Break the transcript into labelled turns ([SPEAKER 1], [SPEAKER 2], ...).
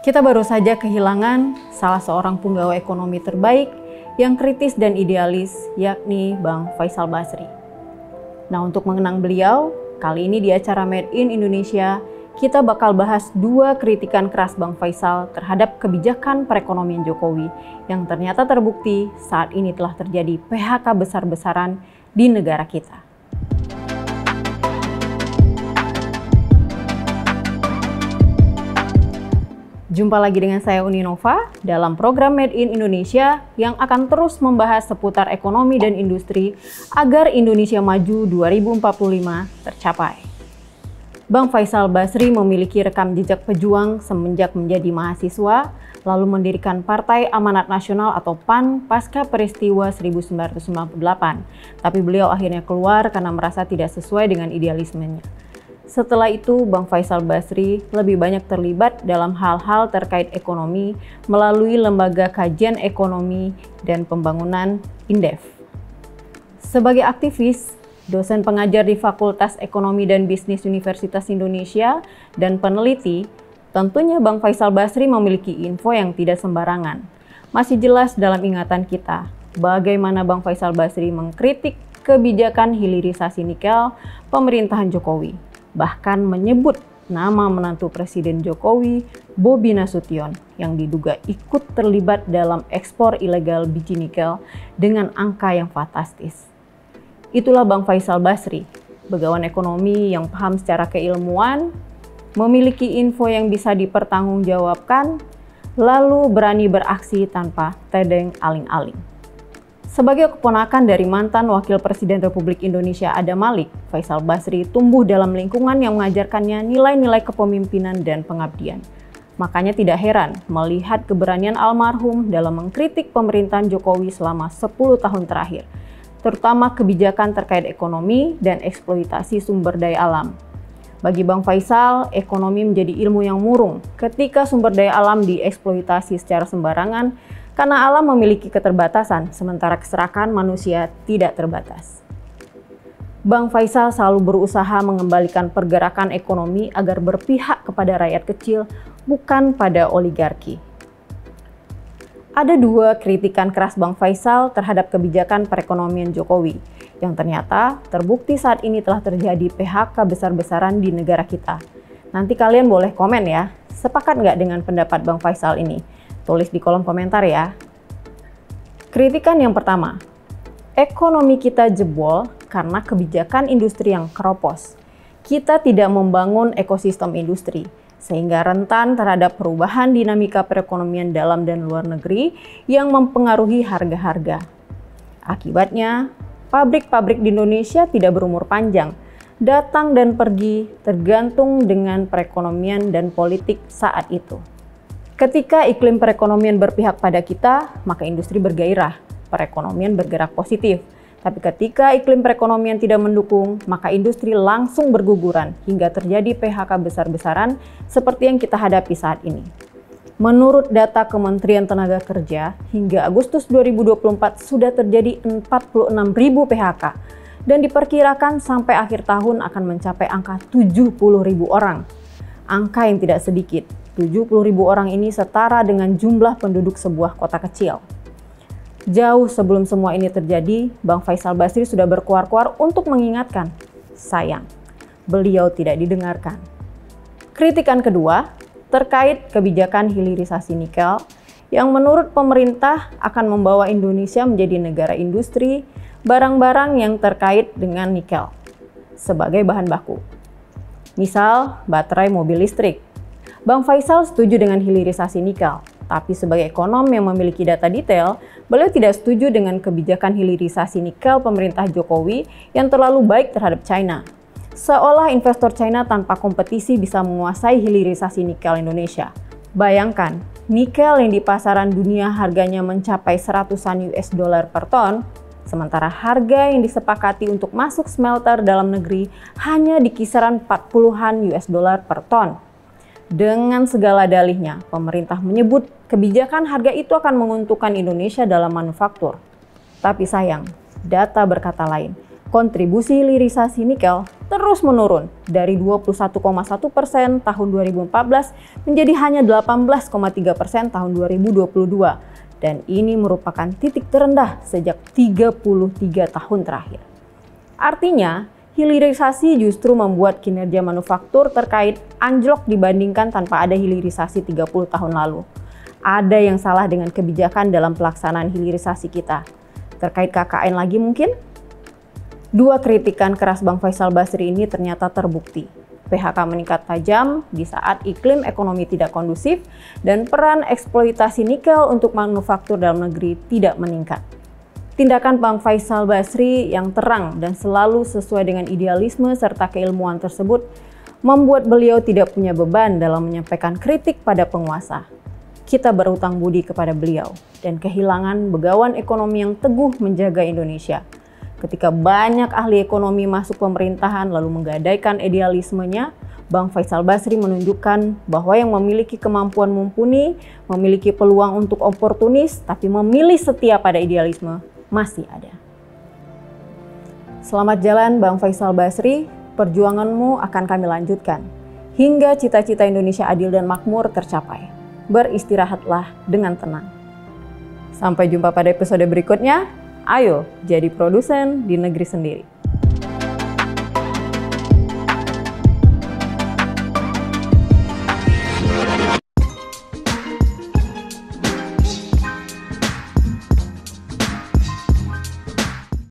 [SPEAKER 1] Kita baru saja kehilangan salah seorang punggawa ekonomi terbaik yang kritis dan idealis, yakni Bang Faisal Basri. Nah, untuk mengenang beliau, kali ini di acara Made in Indonesia, kita bakal bahas dua kritikan keras Bang Faisal terhadap kebijakan perekonomian Jokowi yang ternyata terbukti saat ini telah terjadi PHK besar-besaran di negara kita. Jumpa lagi dengan saya Uni Nova dalam program Made in Indonesia yang akan terus membahas seputar ekonomi dan industri agar Indonesia Maju 2045 tercapai. Bang Faisal Basri memiliki rekam jejak pejuang semenjak menjadi mahasiswa, lalu mendirikan Partai Amanat Nasional atau PAN pasca peristiwa 1998. Tapi beliau akhirnya keluar karena merasa tidak sesuai dengan idealismenya. Setelah itu, Bang Faisal Basri lebih banyak terlibat dalam hal-hal terkait ekonomi melalui Lembaga Kajian Ekonomi dan Pembangunan Indef. Sebagai aktivis, dosen pengajar di Fakultas Ekonomi dan Bisnis Universitas Indonesia, dan peneliti, tentunya Bang Faisal Basri memiliki info yang tidak sembarangan. Masih jelas dalam ingatan kita bagaimana Bang Faisal Basri mengkritik kebijakan hilirisasi nikel pemerintahan Jokowi. Bahkan menyebut nama menantu Presiden Jokowi, Bobi Nasution, yang diduga ikut terlibat dalam ekspor ilegal biji nikel dengan angka yang fantastis. Itulah Bang Faisal Basri, begawan ekonomi yang paham secara keilmuan, memiliki info yang bisa dipertanggungjawabkan, lalu berani beraksi tanpa tedeng aling-aling. Sebagai keponakan dari mantan Wakil Presiden Republik Indonesia Adam Malik, Faisal Basri tumbuh dalam lingkungan yang mengajarkannya nilai-nilai kepemimpinan dan pengabdian. Makanya tidak heran melihat keberanian almarhum dalam mengkritik pemerintahan Jokowi selama 10 tahun terakhir, terutama kebijakan terkait ekonomi dan eksploitasi sumber daya alam. Bagi Bang Faisal, ekonomi menjadi ilmu yang murung ketika sumber daya alam dieksploitasi secara sembarangan, karena alam memiliki keterbatasan, sementara keserakahan manusia tidak terbatas. Bang Faisal selalu berusaha mengembalikan pergerakan ekonomi agar berpihak kepada rakyat kecil, bukan pada oligarki. Ada dua kritikan keras Bang Faisal terhadap kebijakan perekonomian Jokowi, yang ternyata terbukti saat ini telah terjadi PHK besar-besaran di negara kita. Nanti kalian boleh komen ya, sepakat nggak dengan pendapat Bang Faisal ini? Tulis di kolom komentar ya. Kritikan yang pertama, ekonomi kita jebol karena kebijakan industri yang keropos. Kita tidak membangun ekosistem industri, sehingga rentan terhadap perubahan dinamika perekonomian dalam dan luar negeri yang mempengaruhi harga-harga. Akibatnya, pabrik-pabrik di Indonesia tidak berumur panjang, datang dan pergi tergantung dengan perekonomian dan politik saat itu. Ketika iklim perekonomian berpihak pada kita, maka industri bergairah, perekonomian bergerak positif. Tapi ketika iklim perekonomian tidak mendukung, maka industri langsung berguguran hingga terjadi PHK besar-besaran seperti yang kita hadapi saat ini. Menurut data Kementerian Tenaga Kerja, hingga Agustus 2024 sudah terjadi 46.000 PHK dan diperkirakan sampai akhir tahun akan mencapai angka 70.000 orang. Angka yang tidak sedikit. 70.000 orang ini setara dengan jumlah penduduk sebuah kota kecil. Jauh sebelum semua ini terjadi, Bang Faisal Basri sudah berkuar-kuar untuk mengingatkan. Sayang, beliau tidak didengarkan. Kritikan kedua, terkait kebijakan hilirisasi nikel, yang menurut pemerintah akan membawa Indonesia menjadi negara industri barang-barang yang terkait dengan nikel sebagai bahan baku. Misal, baterai mobil listrik. Bang Faisal setuju dengan hilirisasi nikel, tapi sebagai ekonom yang memiliki data detail, beliau tidak setuju dengan kebijakan hilirisasi nikel pemerintah Jokowi yang terlalu baik terhadap China. Seolah investor China tanpa kompetisi bisa menguasai hilirisasi nikel Indonesia. Bayangkan, nikel yang di pasaran dunia harganya mencapai seratusan US dollar per ton, sementara harga yang disepakati untuk masuk smelter dalam negeri hanya di kisaran 40-an US dollar per ton. Dengan segala dalihnya, pemerintah menyebut kebijakan harga itu akan menguntungkan Indonesia dalam manufaktur. Tapi sayang, data berkata lain. Kontribusi hilirisasi nikel terus menurun dari 21,1% tahun 2014 menjadi hanya 18,3% tahun 2022. Dan ini merupakan titik terendah sejak 33 tahun terakhir. Artinya, hilirisasi justru membuat kinerja manufaktur terkait anjlok dibandingkan tanpa ada hilirisasi 30 tahun lalu. Ada yang salah dengan kebijakan dalam pelaksanaan hilirisasi kita. Terkait KKN lagi mungkin? Dua kritikan keras Bang Faisal Basri ini ternyata terbukti. PHK meningkat tajam di saat iklim ekonomi tidak kondusif dan peran eksploitasi nikel untuk manufaktur dalam negeri tidak meningkat. Tindakan Bang Faisal Basri yang terang dan selalu sesuai dengan idealisme serta keilmuan tersebut membuat beliau tidak punya beban dalam menyampaikan kritik pada penguasa. Kita berutang budi kepada beliau dan kehilangan begawan ekonomi yang teguh menjaga Indonesia. Ketika banyak ahli ekonomi masuk pemerintahan lalu menggadaikan idealismenya, Bang Faisal Basri menunjukkan bahwa yang memiliki kemampuan mumpuni, memiliki peluang untuk oportunis, tapi memilih setia pada idealisme masih ada. Selamat jalan Bang Faisal Basri, perjuanganmu akan kami lanjutkan hingga cita-cita Indonesia adil dan makmur tercapai. Beristirahatlah dengan tenang. Sampai jumpa pada episode berikutnya. Ayo jadi produsen di negeri sendiri.